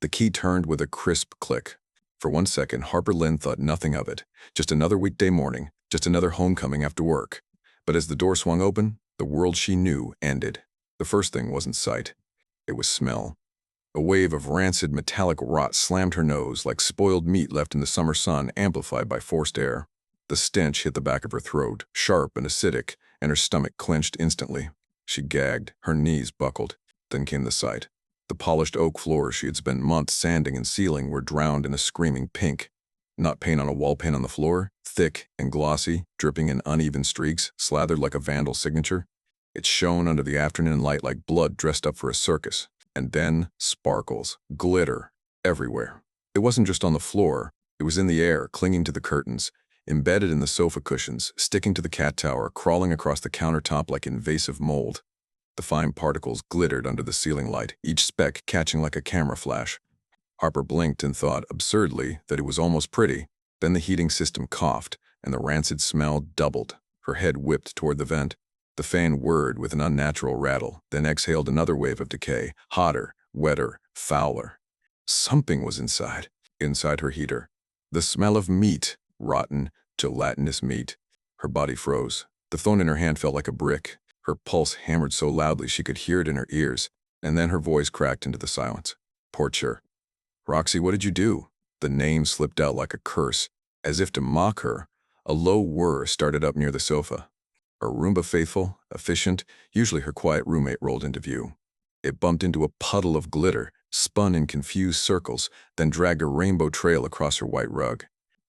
The key turned with a crisp click. For 1 second, Harper Lynn thought nothing of it. Just another weekday morning, just another homecoming after work. But as the door swung open, the world she knew ended. The first thing wasn't sight. It was smell. A wave of rancid metallic rot slammed her nose like spoiled meat left in the summer sun amplified by forced air. The stench hit the back of her throat, sharp and acidic, and her stomach clenched instantly. She gagged, her knees buckled. Then came the sight. The polished oak floors she had spent months sanding and sealing were drowned in a screaming pink. Not paint on a wall paint on the floor, thick and glossy, dripping in uneven streaks, slathered like a vandal signature. It shone under the afternoon light like blood dressed up for a circus. And then sparkles, glitter, everywhere. It wasn't just on the floor, it was in the air, clinging to the curtains, embedded in the sofa cushions, sticking to the cat tower, crawling across the countertop like invasive mold. The fine particles glittered under the ceiling light, each speck catching like a camera flash. Harper blinked and thought, absurdly, that it was almost pretty. Then the heating system coughed, and the rancid smell doubled. Her head whipped toward the vent. The fan whirred with an unnatural rattle, then exhaled another wave of decay, hotter, wetter, fouler. Something was inside her heater. The smell of meat, rotten, gelatinous meat. Her body froze. The phone in her hand felt like a brick. Her pulse hammered so loudly she could hear it in her ears, and then her voice cracked into the silence. Porcher. Roxy, what did you do? The name slipped out like a curse. As if to mock her, a low whir started up near the sofa. Her Roomba faithful, efficient, usually her quiet roommate rolled into view. It bumped into a puddle of glitter, spun in confused circles, then dragged a rainbow trail across her white rug.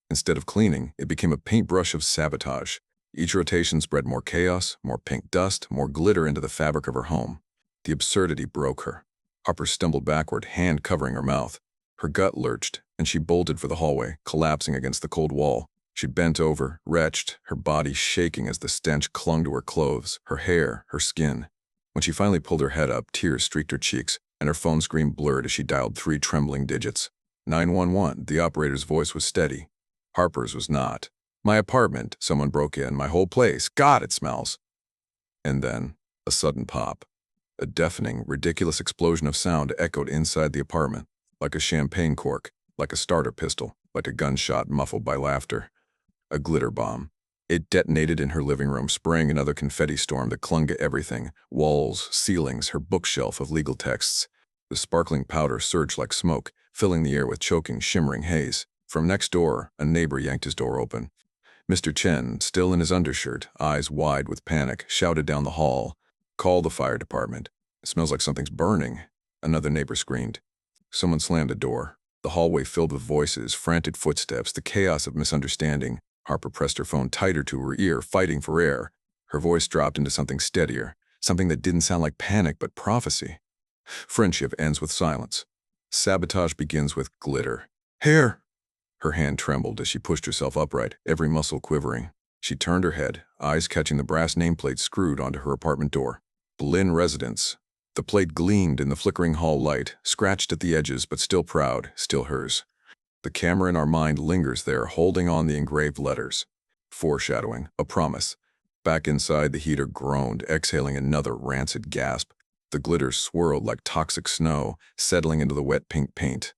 Instead of cleaning, it became a paintbrush of sabotage. Each rotation spread more chaos, more pink dust, more glitter into the fabric of her home. The absurdity broke her. Harper stumbled backward, hand covering her mouth. Her gut lurched, and she bolted for the hallway, collapsing against the cold wall. She bent over, retched, her body shaking as the stench clung to her clothes, her hair, her skin. When she finally pulled her head up, tears streaked her cheeks, and her phone screen blurred as she dialed 3 trembling digits. 911, the operator's voice was steady. Harper's was not. My apartment, someone broke in, my whole place. God, it smells. And then, a sudden pop. A deafening, ridiculous explosion of sound echoed inside the apartment, like a champagne cork, like a starter pistol, like a gunshot muffled by laughter. A glitter bomb. It detonated in her living room, spraying another confetti storm that clung to everything, walls, ceilings, her bookshelf of legal texts. The sparkling powder surged like smoke, filling the air with choking, shimmering haze. From next door, a neighbor yanked his door open. Mr. Chen, still in his undershirt, eyes wide with panic, shouted down the hall, "Call the fire department. It smells like something's burning." Another neighbor screamed. Someone slammed a door. The hallway filled with voices, frantic footsteps, the chaos of misunderstanding. Harper pressed her phone tighter to her ear, fighting for air. Her voice dropped into something steadier, something that didn't sound like panic but prophecy. Friendship ends with silence. Sabotage begins with glitter. Here! Her hand trembled as she pushed herself upright, every muscle quivering. She turned her head, eyes catching the brass nameplate screwed onto her apartment door. Lynn Residence. The plate gleamed in the flickering hall light, scratched at the edges but still proud, still hers. The camera in our mind lingers there, holding on the engraved letters. Foreshadowing, a promise. Back inside, the heater groaned, exhaling another rancid gasp. The glitter swirled like toxic snow, settling into the wet pink paint.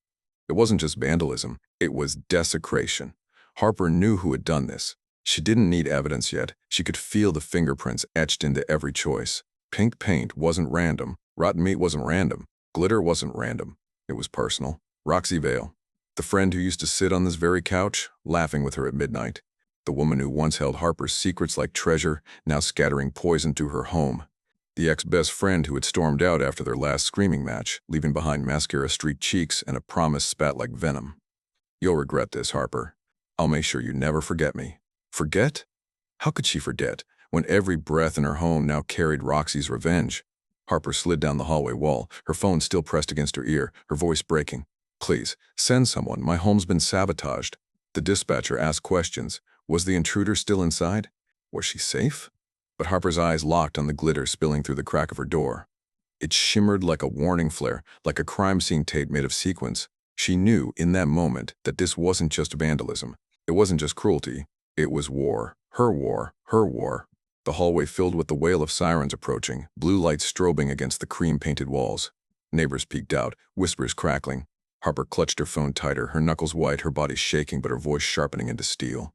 It wasn't just vandalism, it was desecration. Harper knew who had done this. She didn't need evidence yet. She could feel the fingerprints etched into every choice. Pink paint wasn't random. Rotten meat wasn't random. Glitter wasn't random. It was personal. Roxy Vale. The friend who used to sit on this very couch, laughing with her at midnight. The woman who once held Harper's secrets like treasure, now scattering poison to her home. The ex-best friend who had stormed out after their last screaming match, leaving behind mascara-streaked cheeks and a promise spat like venom. You'll regret this, Harper. I'll make sure you never forget me. Forget? How could she forget, when every breath in her home now carried Roxy's revenge? Harper slid down the hallway wall, her phone still pressed against her ear, her voice breaking. Please, send someone. My home's been sabotaged. The dispatcher asked questions. Was the intruder still inside? Was she safe? But Harper's eyes locked on the glitter spilling through the crack of her door. It shimmered like a warning flare, like a crime scene tape made of sequins. She knew in that moment that this wasn't just vandalism. It wasn't just cruelty. It was war. Her war. Her war. The hallway filled with the wail of sirens approaching, blue lights strobing against the cream-painted walls. Neighbors peeked out, whispers crackling. Harper clutched her phone tighter, her knuckles white, her body shaking, but her voice sharpening into steel.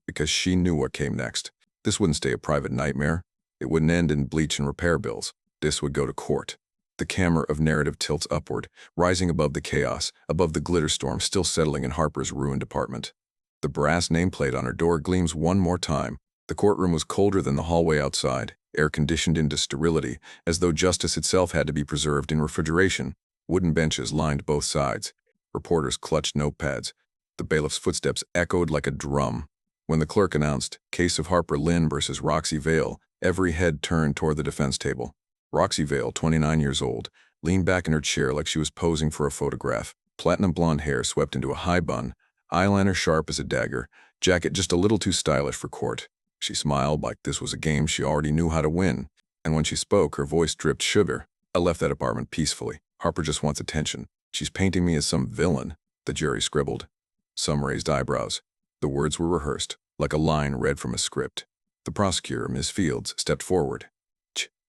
Because she knew what came next. This wouldn't stay a private nightmare. It wouldn't end in bleach and repair bills. This would go to court. The camera of narrative tilts upward, rising above the chaos, above the glitter storm still settling in Harper's ruined apartment. The brass nameplate on her door gleams one more time. The courtroom was colder than the hallway outside, air-conditioned into sterility, as though justice itself had to be preserved in refrigeration. Wooden benches lined both sides. Reporters clutched notepads. The bailiff's footsteps echoed like a drum. When the clerk announced, "Case of Harper Lynn versus Roxy Vale," every head turned toward the defense table. Roxy Vale, 29 years old, leaned back in her chair like she was posing for a photograph. Platinum blonde hair swept into a high bun, eyeliner sharp as a dagger, jacket just a little too stylish for court. She smiled like this was a game she already knew how to win. And when she spoke, her voice dripped sugar. "I left that apartment peacefully. Harper just wants attention. She's painting me as some villain," the jury scribbled. Some raised eyebrows. The words were rehearsed, like a line read from a script. The prosecutor, Ms. Fields, stepped forward.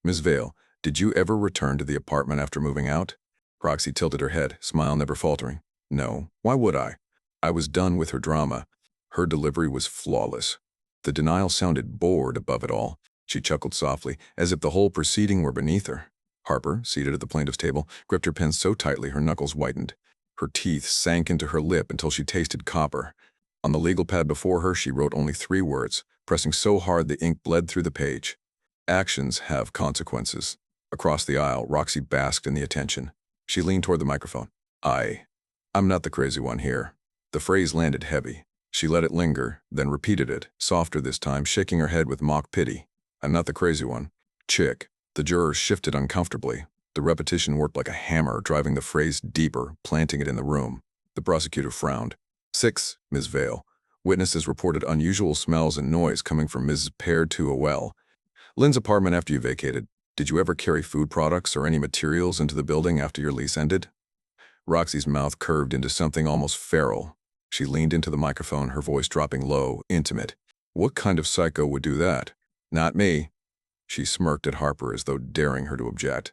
"Ms. Vale, did you ever return to the apartment after moving out?" Roxy tilted her head, smile never faltering. "No. Why would I? I was done with her drama." Her delivery was flawless. The denial sounded bored above it all. She chuckled softly, as if the whole proceeding were beneath her. Harper, seated at the plaintiff's table, gripped her pen so tightly her knuckles whitened. Her teeth sank into her lip until she tasted copper. On the legal pad before her, she wrote only 3 words, pressing so hard the ink bled through the page. "Actions have consequences." Across the aisle, Roxy basked in the attention. She leaned toward the microphone. I'm not the crazy one here." The phrase landed heavy. She let it linger, then repeated it, softer this time, shaking her head with mock pity. "I'm not the crazy one. Chick." The jurors shifted uncomfortably. The repetition worked like a hammer, driving the phrase deeper, planting it in the room. The prosecutor frowned. 6, Ms. Vale. Witnesses reported unusual smells and noise coming from Mrs. Pear to a well. Lynn's apartment after you vacated. Did you ever carry food products or any materials into the building after your lease ended? Roxy's mouth curved into something almost feral. She leaned into the microphone, her voice dropping low, intimate. "What kind of psycho would do that?" "Not me." She smirked at Harper as though daring her to object.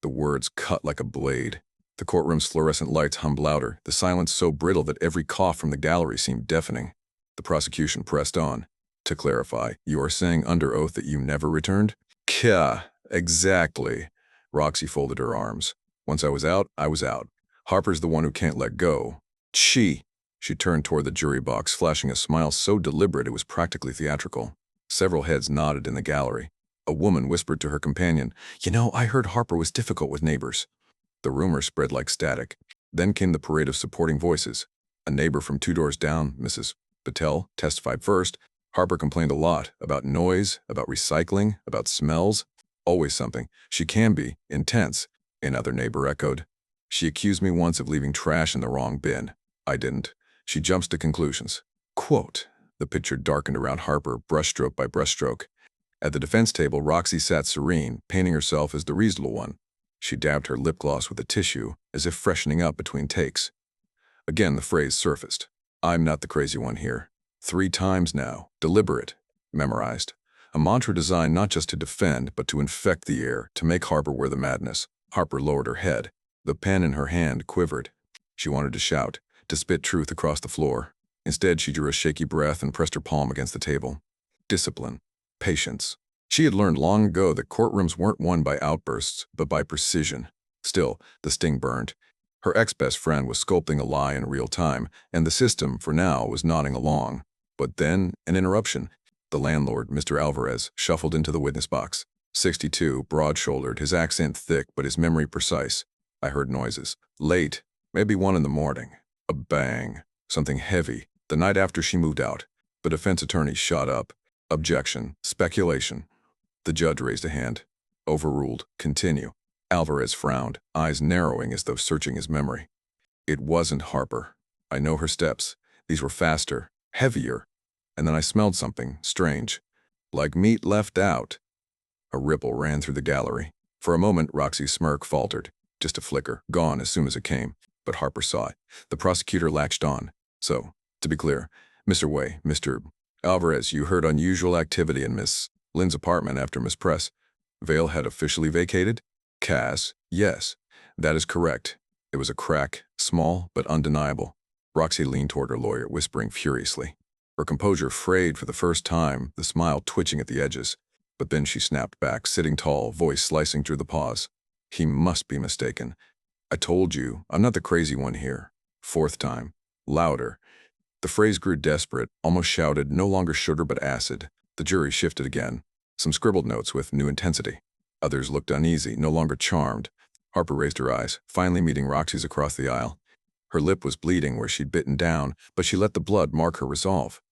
The words cut like a blade. The courtroom's fluorescent lights hummed louder, the silence so brittle that every cough from the gallery seemed deafening. The prosecution pressed on. "To clarify, you are saying under oath that you never returned?" "Kya, exactly." Roxy folded her arms. "Once I was out, I was out. Harper's the one who can't let go." "She." She turned toward the jury box, flashing a smile so deliberate it was practically theatrical. Several heads nodded in the gallery. A woman whispered to her companion, "You know, I heard Harper was difficult with neighbors." The rumor spread like static. Then came the parade of supporting voices. A neighbor from 2 doors down, Mrs. Patel, testified first. Harper complained a lot about noise, about recycling, about smells. Always something. She can be intense, another neighbor echoed. "She accused me once of leaving trash in the wrong bin. I didn't." She jumps to conclusions. Quote. The picture darkened around Harper, brushstroke by brushstroke. At the defense table, Roxy sat serene, painting herself as the reasonable one. She dabbed her lip gloss with a tissue, as if freshening up between takes. Again the phrase surfaced. "I'm not the crazy one here." 3 times now. Deliberate. Memorized. A mantra designed not just to defend, but to infect the air, to make Harper wear the madness. Harper lowered her head. The pen in her hand quivered. She wanted to shout, to spit truth across the floor. Instead, she drew a shaky breath and pressed her palm against the table. Discipline. Patience. She had learned long ago that courtrooms weren't won by outbursts, but by precision. Still, the sting burned. Her ex-best friend was sculpting a lie in real time, and the system, for now, was nodding along. But then, an interruption. The landlord, Mr. Alvarez, shuffled into the witness box. 62, broad-shouldered, his accent thick but his memory precise. "I heard noises. Late, maybe 1 in the morning. A bang. Something heavy. The night after she moved out." The defense attorney shot up. "Objection. Speculation." The judge raised a hand. Overruled. Continue. Alvarez frowned, eyes narrowing as though searching his memory. "It wasn't Harper. I know her steps. These were faster, heavier. And then I smelled something strange. Like meat left out." A ripple ran through the gallery. For a moment, Roxy's smirk faltered. Just a flicker, gone as soon as it came. But Harper saw it. The prosecutor latched on. "So, to be clear, Mr. Alvarez, you heard unusual activity in Miss Lynn's apartment after Miss Press Vale had officially vacated?" "Cass, yes, that is correct. It was a crack, small but undeniable. Roxy leaned toward her lawyer, whispering furiously. Her composure frayed for the first time, the smile twitching at the edges. But then she snapped back, sitting tall, voice slicing through the pause. He must be mistaken. I told you, I'm not the crazy one here. Fourth time. Louder. The phrase grew desperate, almost shouted, no longer sugar but acid. The jury shifted again. Some scribbled notes with new intensity. Others looked uneasy, no longer charmed. Harper raised her eyes, finally meeting Roxy's across the aisle. Her lip was bleeding where she'd bitten down, but she let the blood mark her resolve.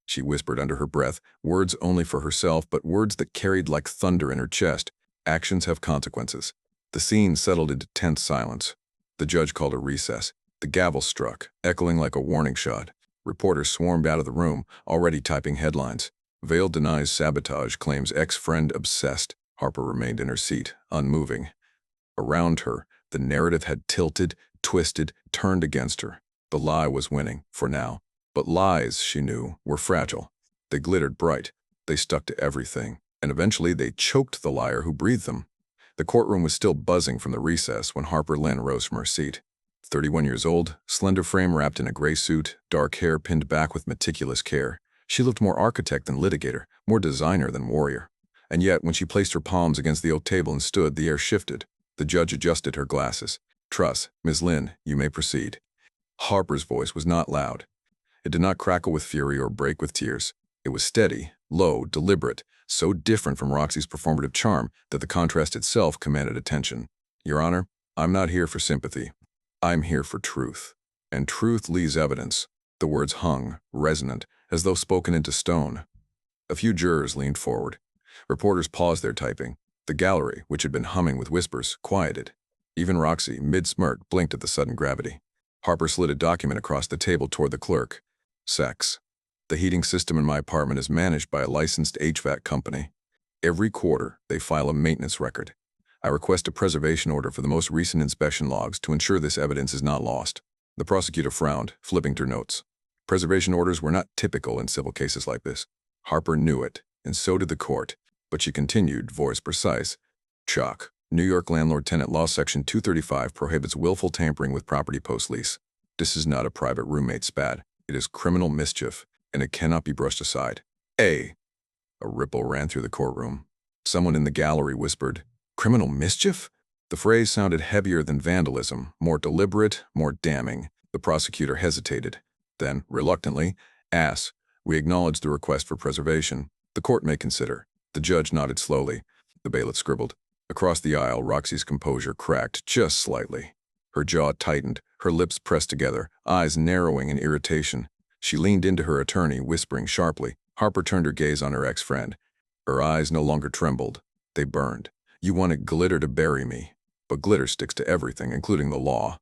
She whispered under her breath, words only for herself, but words that carried like thunder in her chest. Actions have consequences. The scene settled into tense silence. The judge called a recess. The gavel struck, echoing like a warning shot. Reporters swarmed out of the room, already typing headlines. Vale denies sabotage, claims ex-friend obsessed. Harper remained in her seat, unmoving. Around her, the narrative had tilted, twisted, turned against her. The lie was winning, for now. But lies, she knew, were fragile. They glittered bright. They stuck to everything. And eventually they choked the liar who breathed them. The courtroom was still buzzing from the recess when Harper Lynn rose from her seat. 31 years old, slender frame wrapped in a gray suit, dark hair pinned back with meticulous care. She looked more architect than litigator, more designer than warrior. And yet, when she placed her palms against the oak table and stood, the air shifted. The judge adjusted her glasses. Truss, Ms. Lynn, you may proceed. Harper's voice was not loud. It did not crackle with fury or break with tears. It was steady, low, deliberate, so different from Roxy's performative charm that the contrast itself commanded attention. Your Honor, I'm not here for sympathy. I'm here for truth. And truth leaves evidence. The words hung, resonant, as though spoken into stone. A few jurors leaned forward. Reporters paused their typing. The gallery, which had been humming with whispers, quieted. Even Roxy, mid-smirk, blinked at the sudden gravity. Harper slid a document across the table toward the clerk. Sex. The heating system in my apartment is managed by a licensed HVAC company. Every quarter, they file a maintenance record. I request a preservation order for the most recent inspection logs to ensure this evidence is not lost. The prosecutor frowned, flipping through notes. Preservation orders were not typical in civil cases like this. Harper knew it, and so did the court. But she continued, voice precise. Chalk. New York Landlord-Tenant Law Section 235 prohibits willful tampering with property post-lease. This is not a private roommate spat. It is criminal mischief, and it cannot be brushed aside. A ripple ran through the courtroom. Someone in the gallery whispered, criminal mischief? The phrase sounded heavier than vandalism, more deliberate, more damning. The prosecutor hesitated. Then, reluctantly, asked, we acknowledge the request for preservation. The court may consider. The judge nodded slowly. The bailiff scribbled. Across the aisle, Roxy's composure cracked just slightly. Her jaw tightened, her lips pressed together, eyes narrowing in irritation. She leaned into her attorney, whispering sharply. Harper turned her gaze on her ex-friend. Her eyes no longer trembled. They burned. You wanted glitter to bury me. But glitter sticks to everything, including the law.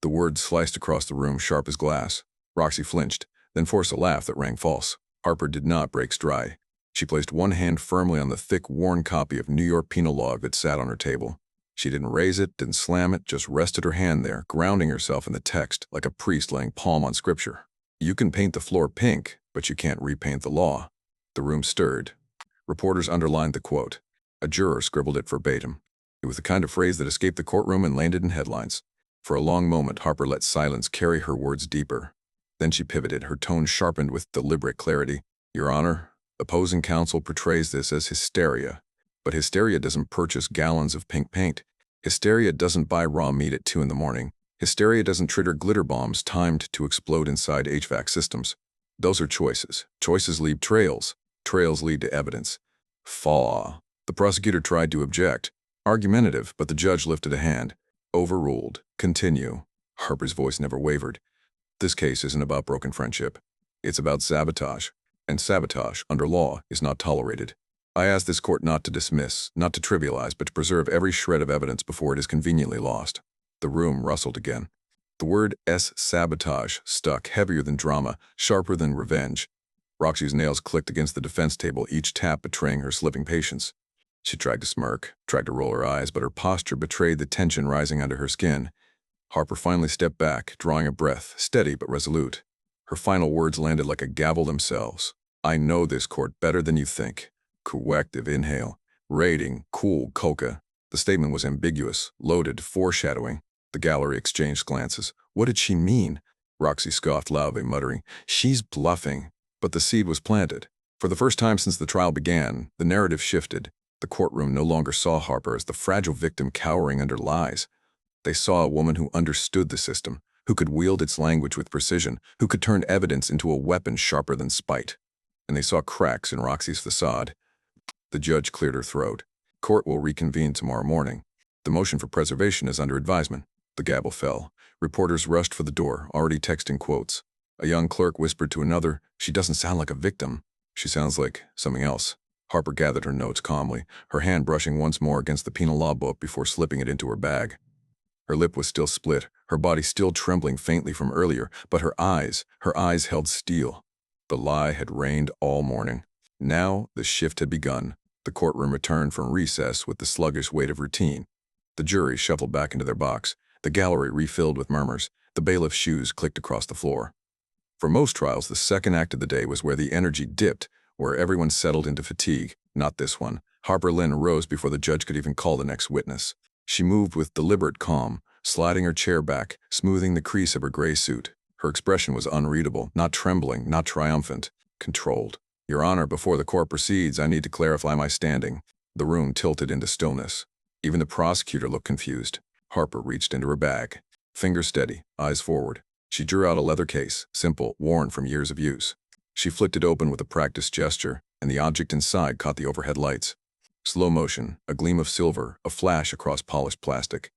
The words sliced across the room, sharp as glass. Roxy flinched, then forced a laugh that rang false. Harper did not break stride. She placed one hand firmly on the thick, worn copy of New York penal law that sat on her table. She didn't raise it, didn't slam it, just rested her hand there, grounding herself in the text, like a priest laying palm on scripture. You can paint the floor pink, but you can't repaint the law. The room stirred. Reporters underlined the quote. A juror scribbled it verbatim. It was the kind of phrase that escaped the courtroom and landed in headlines. For a long moment, Harper let silence carry her words deeper. Then she pivoted, her tone sharpened with deliberate clarity. Your Honor, opposing counsel portrays this as hysteria. But hysteria doesn't purchase gallons of pink paint. Hysteria doesn't buy raw meat at 2 in the morning. Hysteria doesn't trigger glitter bombs timed to explode inside HVAC systems. Those are choices. Choices leave trails. Trails lead to evidence. Faw. The prosecutor tried to object. Argumentative, but the judge lifted a hand. Overruled. Continue. Harper's voice never wavered. This case isn't about broken friendship. It's about sabotage. And sabotage, under law, is not tolerated. I ask this court not to dismiss, not to trivialize, but to preserve every shred of evidence before it is conveniently lost. The room rustled again. The word sabotage stuck, heavier than drama, sharper than revenge. Roxy's nails clicked against the defense table, each tap betraying her slipping patience. She tried to smirk, tried to roll her eyes, but her posture betrayed the tension rising under her skin. Harper finally stepped back, drawing a breath, steady but resolute. Her final words landed like a gavel themselves. I know this court better than you think. Corrective inhale. Rating, cool coca. The statement was ambiguous, loaded, foreshadowing. The gallery exchanged glances. What did she mean? Roxy scoffed loudly, muttering, "She's bluffing." But the seed was planted. For the first time since the trial began, the narrative shifted. The courtroom no longer saw Harper as the fragile victim cowering under lies. They saw a woman who understood the system, who could wield its language with precision, who could turn evidence into a weapon sharper than spite. And they saw cracks in Roxy's facade. The judge cleared her throat. Court will reconvene tomorrow morning. The motion for preservation is under advisement. The gavel fell. Reporters rushed for the door, already texting quotes. A young clerk whispered to another, "She doesn't sound like a victim. She sounds like something else." Harper gathered her notes calmly, her hand brushing once more against the penal law book before slipping it into her bag. Her lip was still split, her body still trembling faintly from earlier, but her eyes held steel. The lie had reigned all morning. Now the shift had begun. The courtroom returned from recess with the sluggish weight of routine. The jury shuffled back into their box. The gallery refilled with murmurs. The bailiff's shoes clicked across the floor. For most trials, the second act of the day was where the energy dipped, where everyone settled into fatigue. Not this one. Harper Lynn rose before the judge could even call the next witness. She moved with deliberate calm, sliding her chair back, smoothing the crease of her gray suit. Her expression was unreadable, not trembling, not triumphant, controlled. "Your Honor, before the court proceeds, I need to clarify my standing." The room tilted into stillness. Even the prosecutor looked confused. Harper reached into her bag. Fingers steady, eyes forward. She drew out a leather case, simple, worn from years of use. She flicked it open with a practiced gesture, and the object inside caught the overhead lights. Slow motion, a gleam of silver, a flash across polished plastic.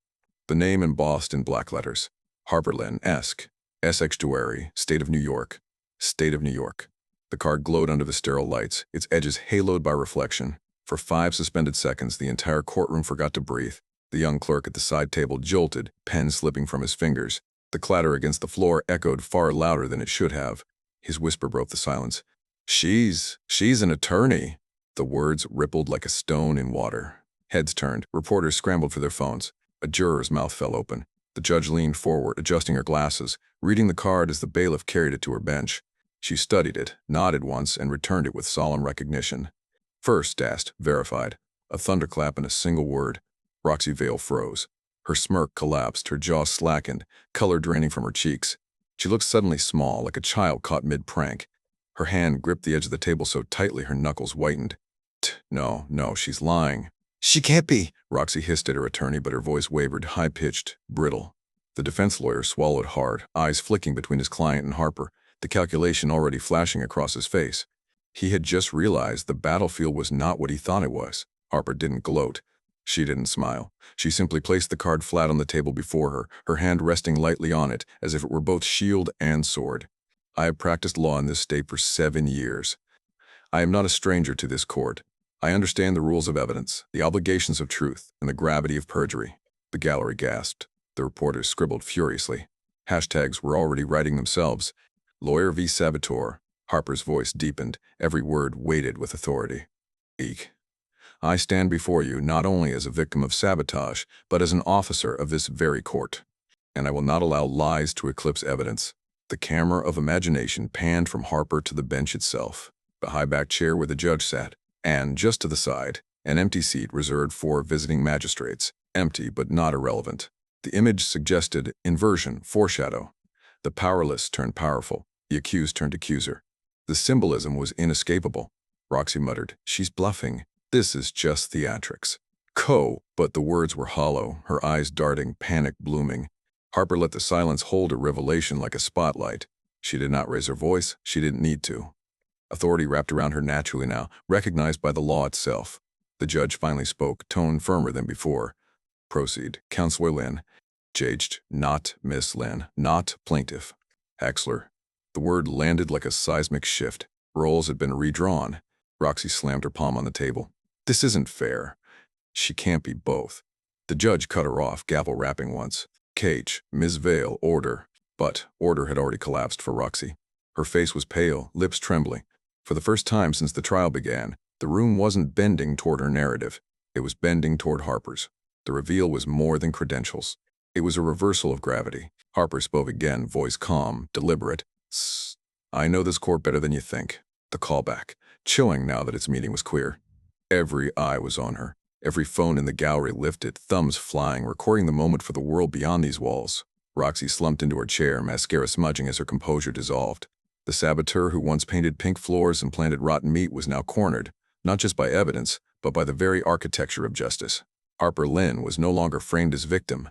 The name embossed in black letters. Harper Lynn, Esq. Essex-Tuary, State of New York. State of New York. The card glowed under the sterile lights, its edges haloed by reflection. For 5 suspended seconds, the entire courtroom forgot to breathe. The young clerk at the side table jolted, pen slipping from his fingers. The clatter against the floor echoed far louder than it should have. His whisper broke the silence. She's an attorney." The words rippled like a stone in water. Heads turned. Reporters scrambled for their phones. A juror's mouth fell open. The judge leaned forward, adjusting her glasses, reading the card as the bailiff carried it to her bench. She studied it, nodded once, and returned it with solemn recognition. "First," asked, verified. A thunderclap and a single word. Roxy Vale froze. Her smirk collapsed, her jaw slackened, color draining from her cheeks. She looked suddenly small, like a child caught mid-prank. Her hand gripped the edge of the table so tightly her knuckles whitened. No, she's lying." "She can't be," Roxy hissed at her attorney, but her voice wavered, high-pitched, brittle. The defense lawyer swallowed hard, eyes flicking between his client and Harper, the calculation already flashing across his face. He had just realized the battlefield was not what he thought it was. Harper didn't gloat. She didn't smile. She simply placed the card flat on the table before her, her hand resting lightly on it, as if it were both shield and sword. "I have practiced law in this state for 7 years. I am not a stranger to this court. I understand the rules of evidence, the obligations of truth, and the gravity of perjury." The gallery gasped. The reporters scribbled furiously. Hashtags were already writing themselves. "Lawyer v. Saboteur." Harper's voice deepened, every word weighted with authority. "Eek. I stand before you not only as a victim of sabotage, but as an officer of this very court. And I will not allow lies to eclipse evidence." The camera of imagination panned from Harper to the bench itself, the high-backed chair where the judge sat, and, just to the side, an empty seat reserved for visiting magistrates, empty but not irrelevant. The image suggested inversion, foreshadow. The powerless turned powerful, the accused turned accuser. The symbolism was inescapable. Roxy muttered, "She's bluffing. This is just theatrics." But the words were hollow, her eyes darting, panic blooming. Harper let the silence hold her revelation like a spotlight. She did not raise her voice. She didn't need to. Authority wrapped around her naturally now, recognized by the law itself. The judge finally spoke, tone firmer than before. "Proceed, Counselor Lynn." Jaged, "Not Miss Lynn, not plaintiff." Haxler. The word landed like a seismic shift. Roles had been redrawn. Roxy slammed her palm on the table. "This isn't fair. She can't be both." The judge cut her off, gavel rapping once. "Cage, Ms. Vale, order." But order had already collapsed for Roxy. Her face was pale, lips trembling. For the first time since the trial began, the room wasn't bending toward her narrative. It was bending toward Harper's. The reveal was more than credentials. It was a reversal of gravity. Harper spoke again, voice calm, deliberate. "Sss. I know this court better than you think." The callback, chilling now that its meaning was clear. Every eye was on her. Every phone in the gallery lifted, thumbs flying, recording the moment for the world beyond these walls. Roxy slumped into her chair, mascara smudging as her composure dissolved. The saboteur who once painted pink floors and planted rotten meat was now cornered, not just by evidence, but by the very architecture of justice. Harper Lynn was no longer framed as victim.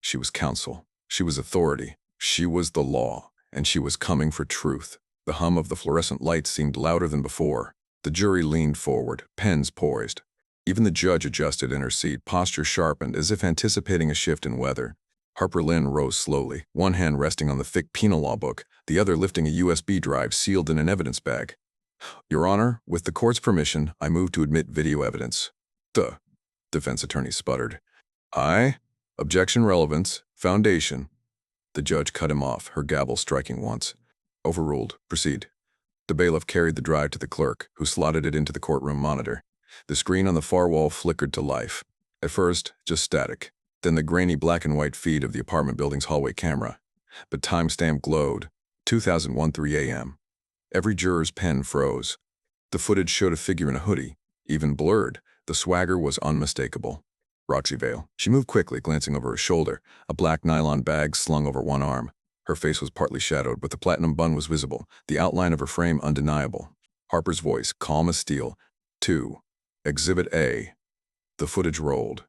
She was counsel. She was authority. She was the law. And she was coming for truth. The hum of the fluorescent lights seemed louder than before. The jury leaned forward, pens poised. Even the judge adjusted in her seat, posture sharpened, as if anticipating a shift in weather. Harper Lynn rose slowly, one hand resting on the thick penal law book, the other lifting a USB drive sealed in an evidence bag. "Your Honor, with the court's permission, I move to admit video evidence." "The," defense attorney sputtered. "I? Objection relevance, foundation." The judge cut him off, her gavel striking once. "Overruled. Proceed." The bailiff carried the drive to the clerk, who slotted it into the courtroom monitor. The screen on the far wall flickered to life. At first, just static. Then the grainy black and white feed of the apartment building's hallway camera. But timestamp glowed. 2001 3 a.m. Every juror's pen froze. The footage showed a figure in a hoodie. Even blurred, the swagger was unmistakable. Roxy Vale. She moved quickly, glancing over her shoulder, a black nylon bag slung over one arm. Her face was partly shadowed, but the platinum bun was visible, the outline of her frame undeniable. Harper's voice, calm as steel. 2. Exhibit A. The footage rolled.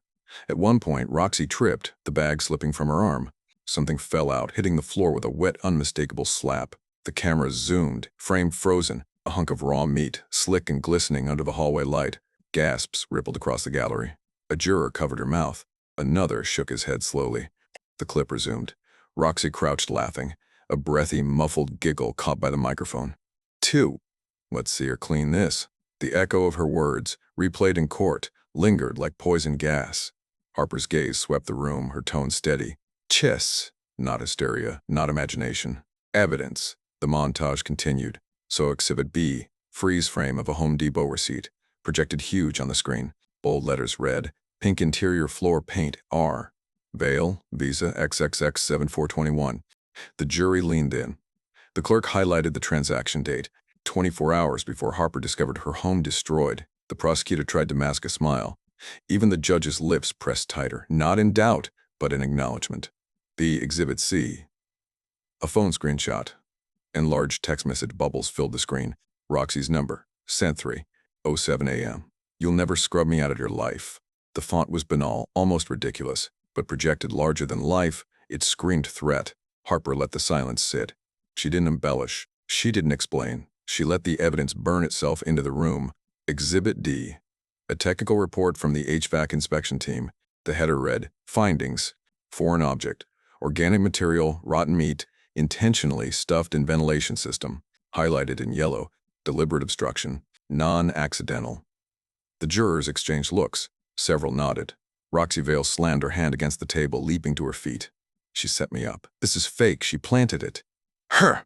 At one point, Roxy tripped, the bag slipping from her arm. Something fell out, hitting the floor with a wet, unmistakable slap. The camera zoomed, frame frozen, a hunk of raw meat, slick and glistening under the hallway light. Gasps rippled across the gallery. A juror covered her mouth. Another shook his head slowly. The clip resumed. Roxy crouched laughing, a breathy, muffled giggle caught by the microphone. 2. Let's see her clean this. The echo of her words, replayed in court, lingered like poison gas. Harper's gaze swept the room, her tone steady. Chess, not hysteria, not imagination. Evidence. The montage continued. So Exhibit B, freeze frame of a Home Depot receipt, projected huge on the screen. Bold letters read, pink interior floor paint R. Vale, Visa XXX 7421. The jury leaned in. The clerk highlighted the transaction date, 24 hours before Harper discovered her home destroyed. The prosecutor tried to mask a smile. Even the judge's lips pressed tighter, not in doubt, but in acknowledgement. The Exhibit C. A phone screenshot. Enlarged text message bubbles filled the screen. Roxy's number, sent 3:07 a.m. You'll never scrub me out of your life. The font was banal, almost ridiculous, but projected larger than life, it screamed threat. Harper let the silence sit. She didn't embellish. She didn't explain. She let the evidence burn itself into the room. Exhibit D. A technical report from the HVAC inspection team. The header read, Findings. Foreign object. Organic material, rotten meat, intentionally stuffed in ventilation system. Highlighted in yellow. Deliberate obstruction. Non-accidental. The jurors exchanged looks. Several nodded. Roxy Vale slammed her hand against the table, leaping to her feet. She set me up. This is fake. She planted it. Her!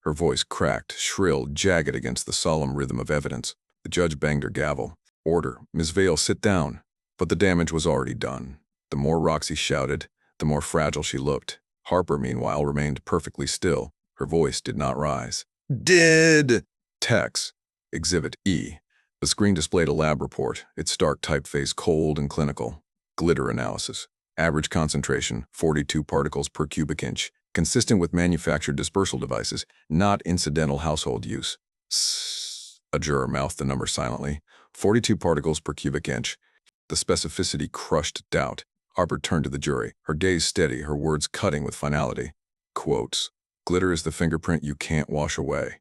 Her voice cracked, shrill, jagged against the solemn rhythm of evidence. The judge banged her gavel. Order. Ms. Vale, sit down. But the damage was already done. The more Roxy shouted, the more fragile she looked. Harper, meanwhile, remained perfectly still. Her voice did not rise. Did! Text. Exhibit E. The screen displayed a lab report, its stark typeface cold and clinical. Glitter analysis. Average concentration, 42 particles per cubic inch, consistent with manufactured dispersal devices, not incidental household use. A juror mouthed the number silently. 42 particles per cubic inch. The specificity crushed doubt. Harper turned to the jury, her gaze steady, her words cutting with finality. Quotes. Glitter is the fingerprint you can't wash away.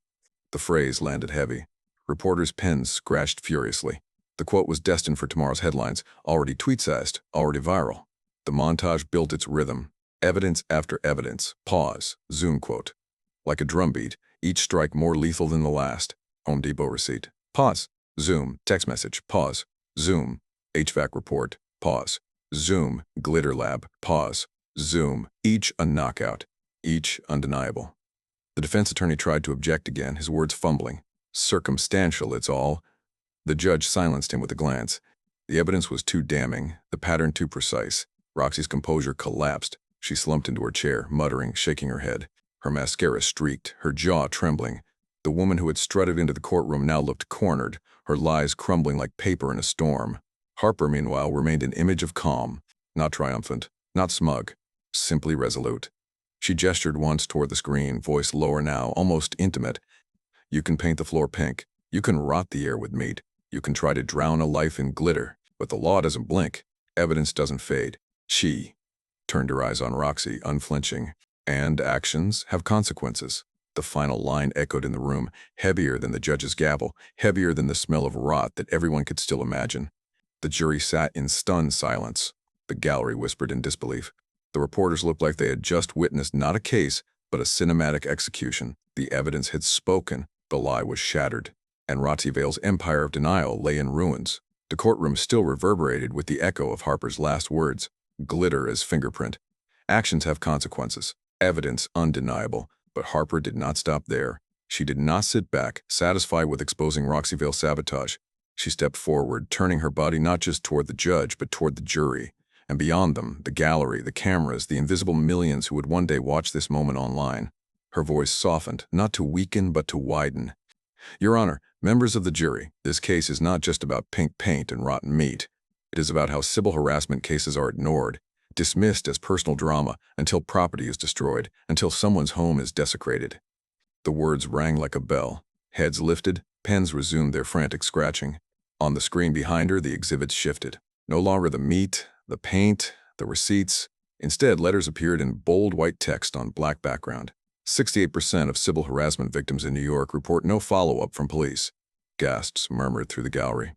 The phrase landed heavy. Reporters' pens scratched furiously. The quote was destined for tomorrow's headlines, already tweet-sized, already viral. The montage built its rhythm. Evidence after evidence. Pause. Zoom quote. Like a drumbeat, each strike more lethal than the last. Home Depot receipt. Pause. Zoom. Text message. Pause. Zoom. HVAC report. Pause. Zoom. Glitter lab. Pause. Zoom. Each a knockout. Each undeniable. The defense attorney tried to object again, his words fumbling. Circumstantial, it's all. The judge silenced him with a glance. The evidence was too damning, the pattern too precise. Roxy's composure collapsed. She slumped into her chair, muttering, shaking her head. Her mascara streaked, her jaw trembling. The woman who had strutted into the courtroom now looked cornered, her lies crumbling like paper in a storm. Harper, meanwhile, remained an image of calm, not triumphant, not smug, simply resolute. She gestured once toward the screen, voice lower now, almost intimate. You can paint the floor pink. You can rot the air with meat. You can try to drown a life in glitter, but the law doesn't blink. Evidence doesn't fade. She turned her eyes on Roxy, unflinching. And actions have consequences. The final line echoed in the room, heavier than the judge's gavel, heavier than the smell of rot that everyone could still imagine. The jury sat in stunned silence. The gallery whispered in disbelief. The reporters looked like they had just witnessed not a case, but a cinematic execution. The evidence had spoken. The lie was shattered. And Roxy Vale's empire of denial lay in ruins. The courtroom still reverberated with the echo of Harper's last words. Glitter as fingerprint. Actions have consequences. Evidence undeniable. But Harper did not stop there. She did not sit back, satisfied with exposing Roxy Vale's sabotage. She stepped forward, turning her body not just toward the judge, but toward the jury. And beyond them, the gallery, the cameras, the invisible millions who would one day watch this moment online. Her voice softened, not to weaken, but to widen. Your Honor, members of the jury, this case is not just about pink paint and rotten meat. It is about how civil harassment cases are ignored, dismissed as personal drama until property is destroyed, until someone's home is desecrated. The words rang like a bell. Heads lifted, pens resumed their frantic scratching. On the screen behind her, the exhibits shifted. No longer the meat, the paint, the receipts. Instead, letters appeared in bold white text on black background. 68% of civil harassment victims in New York report no follow-up from police. Gasps murmured through the gallery.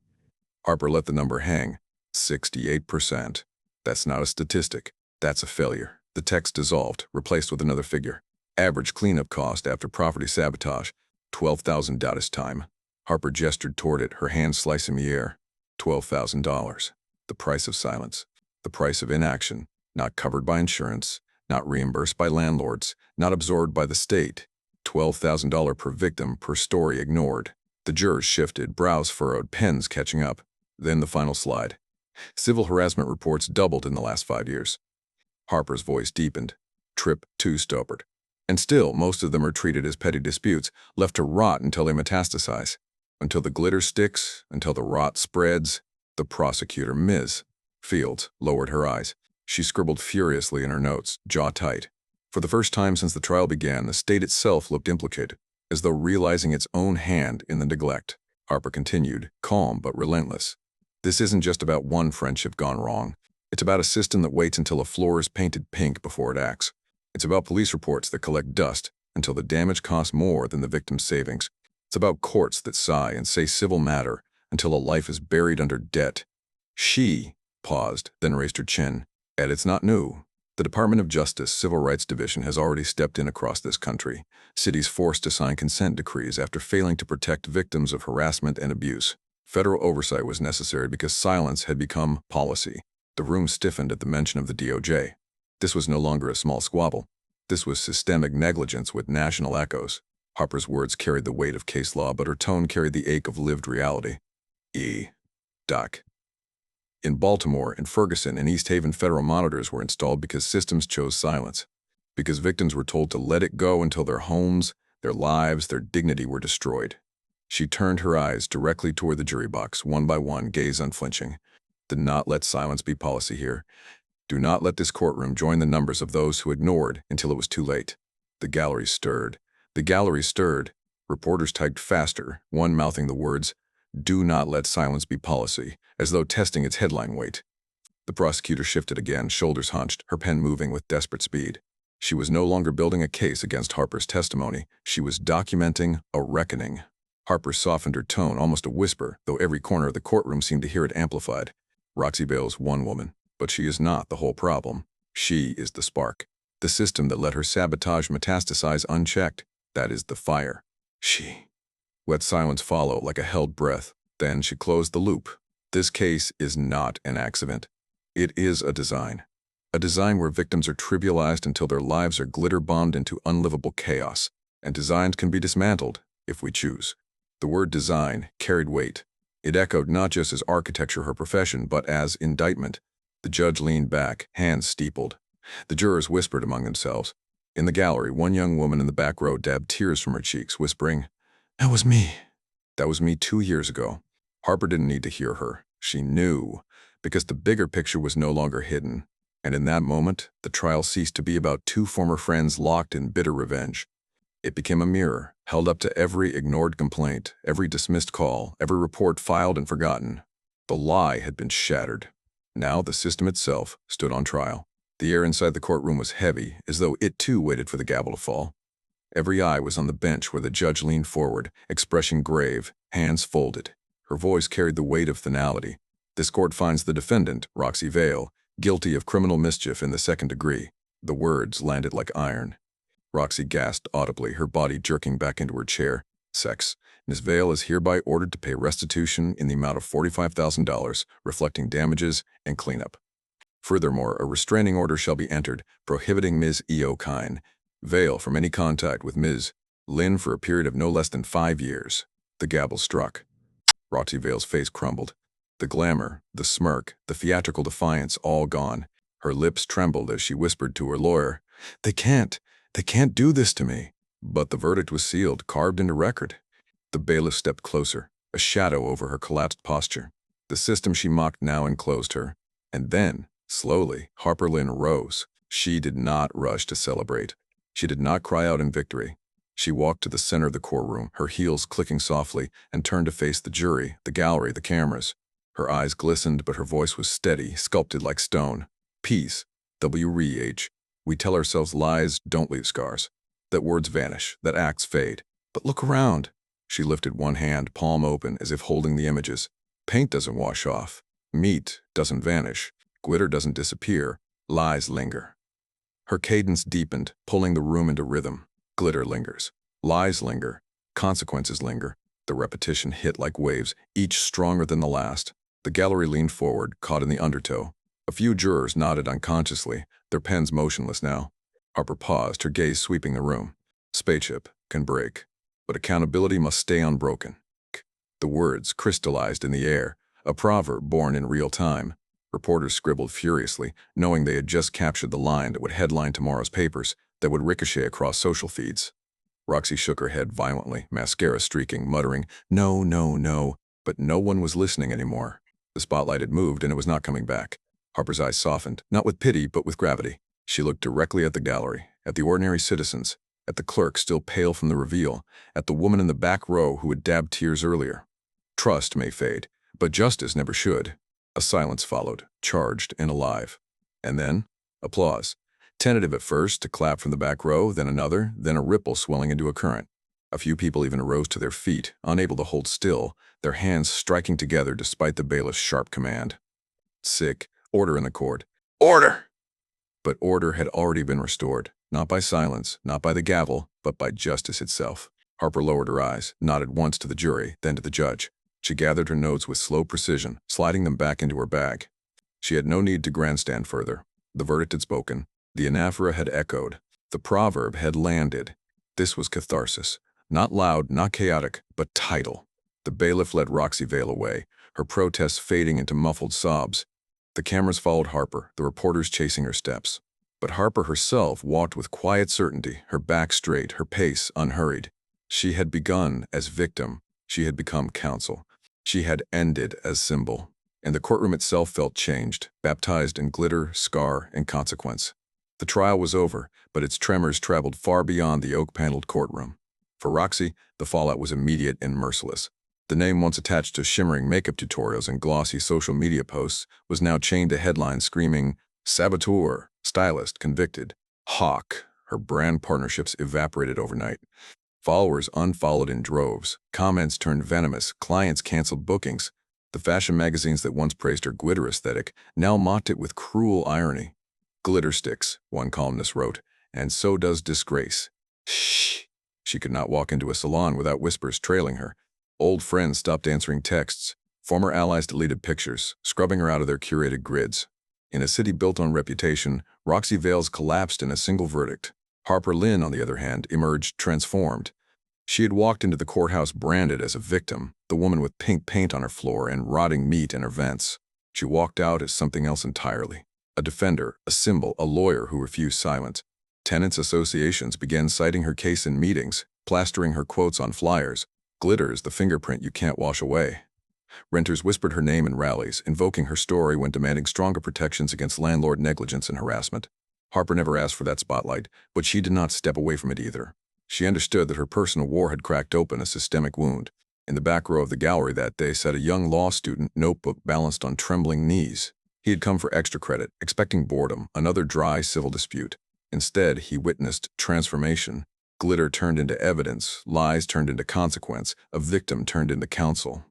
Harper let the number hang. 68%. That's not a statistic. That's a failure. The text dissolved, replaced with another figure. Average cleanup cost after property sabotage, $12,000 time. Harper gestured toward it, her hand slicing the air. $12,000. The price of silence. The price of inaction. Not covered by insurance. Not reimbursed by landlords. Not absorbed by the state. $12,000 per victim, per story ignored. The jurors shifted, brows furrowed, pens catching up. Then the final slide. Civil harassment reports doubled in the last 5 years. Harper's voice deepened. Trip 2 stoppered. And still, most of them are treated as petty disputes, left to rot until they metastasize. Until the glitter sticks, until the rot spreads. The prosecutor, Ms. Fields, lowered her eyes. She scribbled furiously in her notes, jaw tight. For the first time since the trial began, the state itself looked implicated, as though realizing its own hand in the neglect. Harper continued, calm but relentless. This isn't just about one friendship gone wrong. It's about a system that waits until a floor is painted pink before it acts. It's about police reports that collect dust until the damage costs more than the victim's savings. It's about courts that sigh and say civil matter until a life is buried under debt. She paused, then raised her chin. And it's not new. The Department of Justice Civil Rights Division has already stepped in across this country. Cities forced to sign consent decrees after failing to protect victims of harassment and abuse. Federal oversight was necessary because silence had become policy. The room stiffened at the mention of the DOJ. This was no longer a small squabble. This was systemic negligence with national echoes. Harper's words carried the weight of case law, but her tone carried the ache of lived reality. Doc. In Baltimore, in Ferguson, and East Haven, federal monitors were installed because systems chose silence. Because victims were told to let it go until their homes, their lives, their dignity were destroyed. She turned her eyes directly toward the jury box, one by one, gaze unflinching. Do not let silence be policy here. Do not let this courtroom join the numbers of those who ignored until it was too late. The gallery stirred. The gallery stirred. Reporters typed faster, one mouthing the words, "Do not let silence be policy," as though testing its headline weight. The prosecutor shifted again, shoulders hunched, her pen moving with desperate speed. She was no longer building a case against Harper's testimony. She was documenting a reckoning. Harper softened her tone, almost a whisper, though every corner of the courtroom seemed to hear it amplified. Roxy Vale's one woman, but she is not the whole problem. She is the spark. The system that let her sabotage metastasize unchecked. That is the fire. She. Let silence follow like a held breath. Then she closed the loop. This case is not an accident. It is a design. A design where victims are trivialized until their lives are glitter-bombed into unlivable chaos. And designs can be dismantled, if we choose. The word design carried weight. It echoed not just as architecture, her profession, but as indictment. The judge leaned back, hands steepled. The jurors whispered among themselves. In the gallery, one young woman in the back row dabbed tears from her cheeks, whispering, "That was me. That was me 2 years ago." Harper didn't need to hear her. She knew. because the bigger picture was no longer hidden. And in that moment, the trial ceased to be about two former friends locked in bitter revenge. It became a mirror, held up to every ignored complaint, every dismissed call, every report filed and forgotten. The lie had been shattered. Now the system itself stood on trial. The air inside the courtroom was heavy, as though it too waited for the gavel to fall. Every eye was on the bench where the judge leaned forward, expression grave, hands folded. Her voice carried the weight of finality. This court finds the defendant, Roxy Vale, guilty of criminal mischief in the second degree. The words landed like iron. Roxy gasped audibly, her body jerking back into her chair. Sex. Ms. Vale is hereby ordered to pay restitution in the amount of $45,000, reflecting damages and cleanup. Furthermore, a restraining order shall be entered, prohibiting Ms. E.O. Kine, Vale from any contact with Ms. Lynn for a period of no less than 5 years. The gavel struck. Roxy Vale's face crumbled. The glamour, the smirk, the theatrical defiance all gone. Her lips trembled as she whispered to her lawyer, They can't do this to me." But the verdict was sealed, carved into record. The bailiff stepped closer, a shadow over her collapsed posture. The system she mocked now enclosed her. And then, slowly, Harper Lynn rose. She did not rush to celebrate. She did not cry out in victory. She walked to the center of the courtroom, her heels clicking softly, and turned to face the jury, the gallery, the cameras. Her eyes glistened, but her voice was steady, sculpted like stone. Peace. W-R-E-H. We tell ourselves lies don't leave scars. That words vanish, that acts fade. But look around. She lifted one hand, palm open, as if holding the images. Paint doesn't wash off. Meat doesn't vanish. Glitter doesn't disappear. Lies linger. Her cadence deepened, pulling the room into rhythm. Glitter lingers. Lies linger. Consequences linger. The repetition hit like waves, each stronger than the last. The gallery leaned forward, caught in the undertow. A few jurors nodded unconsciously, their pens motionless now. Harper paused, her gaze sweeping the room. Spaceship can break, but accountability must stay unbroken. The words crystallized in the air, a proverb born in real time. Reporters scribbled furiously, knowing they had just captured the line that would headline tomorrow's papers, that would ricochet across social feeds. Roxy shook her head violently, mascara streaking, muttering, "No, no, no," but no one was listening anymore. The spotlight had moved, and it was not coming back. Harper's eyes softened, not with pity, but with gravity. She looked directly at the gallery, at the ordinary citizens, at the clerk still pale from the reveal, at the woman in the back row who had dabbed tears earlier. Trust may fade, but justice never should. A silence followed, charged and alive. And then, applause. Tentative at first, a clap from the back row, then another, then a ripple swelling into a current. A few people even arose to their feet, unable to hold still, their hands striking together despite the bailiff's sharp command. Sick. Order in the court. Order! But order had already been restored, not by silence, not by the gavel, but by justice itself. Harper lowered her eyes, nodded once to the jury, then to the judge. She gathered her notes with slow precision, sliding them back into her bag. She had no need to grandstand further. The verdict had spoken. The anaphora had echoed. The proverb had landed. This was catharsis. Not loud, not chaotic, but tidal. The bailiff led Roxy Vale away, her protests fading into muffled sobs. The cameras followed Harper, the reporters chasing her steps. But Harper herself walked with quiet certainty, her back straight, her pace unhurried. She had begun as victim. She had become counsel. She had ended as symbol. And the courtroom itself felt changed, baptized in glitter, scar, and consequence. The trial was over, but its tremors traveled far beyond the oak-paneled courtroom. For Roxy, the fallout was immediate and merciless. The name once attached to shimmering makeup tutorials and glossy social media posts was now chained to headlines screaming, "Saboteur, stylist, convicted." Hawk, her brand partnerships evaporated overnight. Followers unfollowed in droves, comments turned venomous, clients canceled bookings. The fashion magazines that once praised her glitter aesthetic now mocked it with cruel irony. "Glitter sticks," one columnist wrote, "and so does disgrace." Shh! She could not walk into a salon without whispers trailing her. Old friends stopped answering texts. Former allies deleted pictures, scrubbing her out of their curated grids. In a city built on reputation, Roxy Vale's collapsed in a single verdict. Harper Lynn, on the other hand, emerged transformed. She had walked into the courthouse branded as a victim, the woman with pink paint on her floor and rotting meat in her vents. She walked out as something else entirely. A defender, a symbol, a lawyer who refused silence. Tenants' associations began citing her case in meetings, plastering her quotes on flyers. "Glitter is the fingerprint you can't wash away." Renters whispered her name in rallies, invoking her story when demanding stronger protections against landlord negligence and harassment. Harper never asked for that spotlight, but she did not step away from it either. She understood that her personal war had cracked open a systemic wound. In the back row of the gallery that day sat a young law student, notebook balanced on trembling knees. He had come for extra credit, expecting boredom, another dry civil dispute. Instead, he witnessed transformation. Glitter turned into evidence, lies turned into consequence, a victim turned into counsel.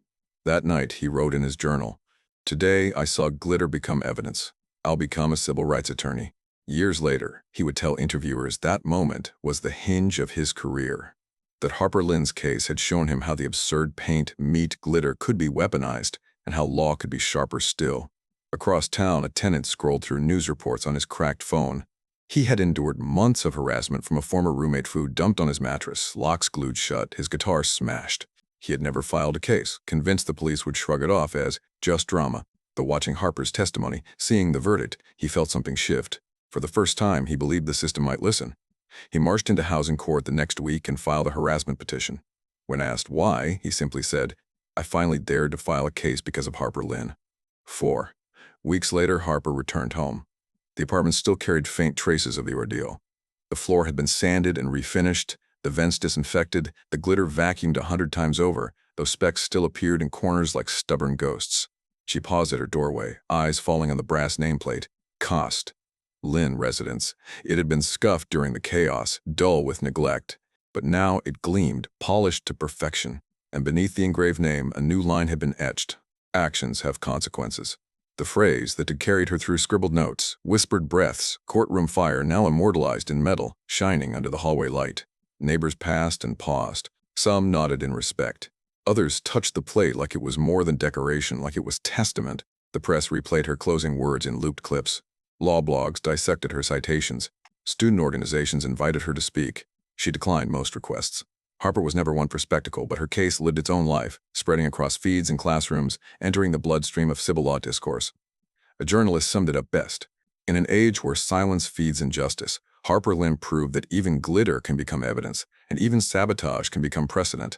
That night, he wrote in his journal, "Today, I saw glitter become evidence. I'll become a civil rights attorney." Years later, he would tell interviewers that moment was the hinge of his career. That Harper Lynn's case had shown him how the absurd paint, meat, glitter could be weaponized, and how law could be sharper still. Across town, a tenant scrolled through news reports on his cracked phone. He had endured months of harassment from a former roommate, food dumped on his mattress, locks glued shut, his guitar smashed. He had never filed a case, convinced the police would shrug it off as just drama. But watching Harper's testimony, seeing the verdict, he felt something shift. For the first time, he believed the system might listen. He marched into housing court the next week and filed a harassment petition. When asked why, he simply said, "I finally dared to file a case because of Harper Lynn." 4. Weeks later, Harper returned home. The apartment still carried faint traces of the ordeal. The floor had been sanded and refinished, the vents disinfected, the glitter vacuumed 100 times over, though specks still appeared in corners like stubborn ghosts. She paused at her doorway, eyes falling on the brass nameplate. Cost. Lynn residence. It had been scuffed during the chaos, dull with neglect, but now it gleamed, polished to perfection. And beneath the engraved name, a new line had been etched. Actions have consequences. The phrase that had carried her through scribbled notes, whispered breaths, courtroom fire, now immortalized in metal, shining under the hallway light. Neighbors passed and paused. Some nodded in respect. Others touched the plate like it was more than decoration, like it was testament. The press replayed her closing words in looped clips. Law blogs dissected her citations. Student organizations invited her to speak. She declined most requests. Harper was never one for spectacle, but her case lived its own life, spreading across feeds and classrooms, entering the bloodstream of civil law discourse. A journalist summed it up best. In an age where silence feeds injustice, Harper Lynn proved that even glitter can become evidence, and even sabotage can become precedent.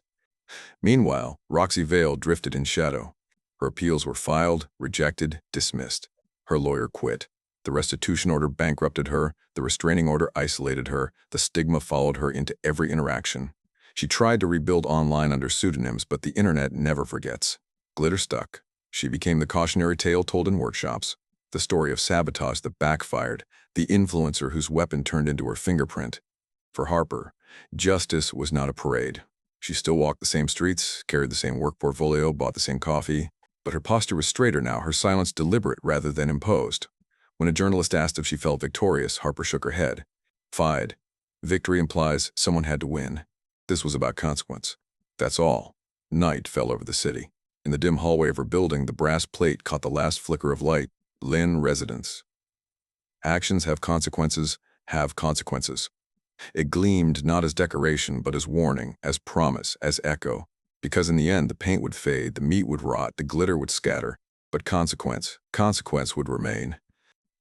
Meanwhile, Roxy Vale drifted in shadow. Her appeals were filed, rejected, dismissed. Her lawyer quit. The restitution order bankrupted her, the restraining order isolated her, the stigma followed her into every interaction. She tried to rebuild online under pseudonyms, but the internet never forgets. Glitter stuck. She became the cautionary tale told in workshops, the story of sabotage that backfired, the influencer whose weapon turned into her fingerprint. For Harper, justice was not a parade. She still walked the same streets, carried the same work portfolio, bought the same coffee, but her posture was straighter now, her silence deliberate rather than imposed. When a journalist asked if she felt victorious, Harper shook her head. 5. Victory implies someone had to win. This was about consequence. That's all. Night fell over the city. In the dim hallway of her building, the brass plate caught the last flicker of light. Lynn residence. Actions have consequences, have consequences. It gleamed not as decoration, but as warning, as promise, as echo. Because in the end, the paint would fade, the meat would rot, the glitter would scatter. But consequence would remain.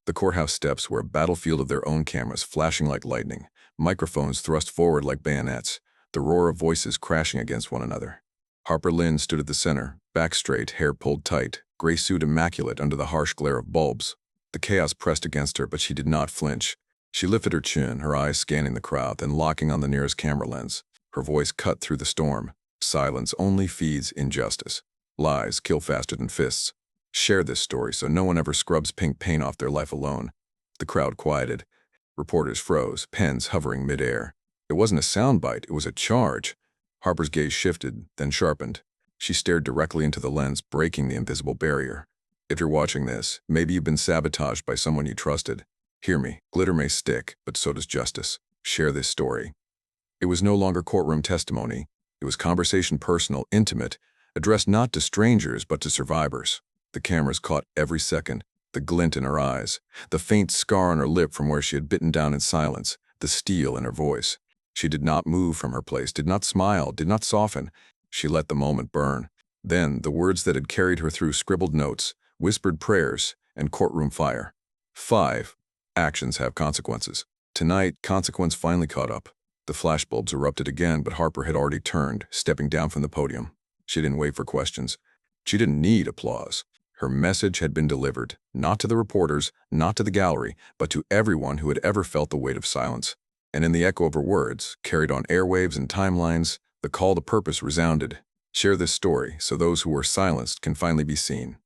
The courthouse steps were a battlefield of their own, cameras flashing like lightning, microphones thrust forward like bayonets, the roar of voices crashing against one another. Harper Lynn stood at the center, back straight, hair pulled tight, gray suit immaculate under the harsh glare of bulbs. The chaos pressed against her, but she did not flinch. She lifted her chin, her eyes scanning the crowd, then locking on the nearest camera lens. Her voice cut through the storm. Silence only feeds injustice. Lies kill faster than fists. Share this story so no one ever scrubs pink paint off their life alone. The crowd quieted. Reporters froze, pens hovering midair. It wasn't a soundbite, it was a charge. Harper's gaze shifted, then sharpened. She stared directly into the lens, breaking the invisible barrier. If you're watching this, maybe you've been sabotaged by someone you trusted. Hear me, glitter may stick, but so does justice. Share this story. It was no longer courtroom testimony. It was conversation, personal, intimate, addressed not to strangers but to survivors. The cameras caught every second, the glint in her eyes, the faint scar on her lip from where she had bitten down in silence, the steel in her voice. She did not move from her place, did not smile, did not soften. She let the moment burn. Then the words that had carried her through scribbled notes, whispered prayers, and courtroom fire. 5. Actions have consequences. Tonight, consequence finally caught up. The flashbulbs erupted again, but Harper had already turned, stepping down from the podium. She didn't wait for questions. She didn't need applause. Her message had been delivered, not to the reporters, not to the gallery, but to everyone who had ever felt the weight of silence. And in the echo of her words, carried on airwaves and timelines, the call to purpose resounded. Share this story so those who were silenced can finally be seen.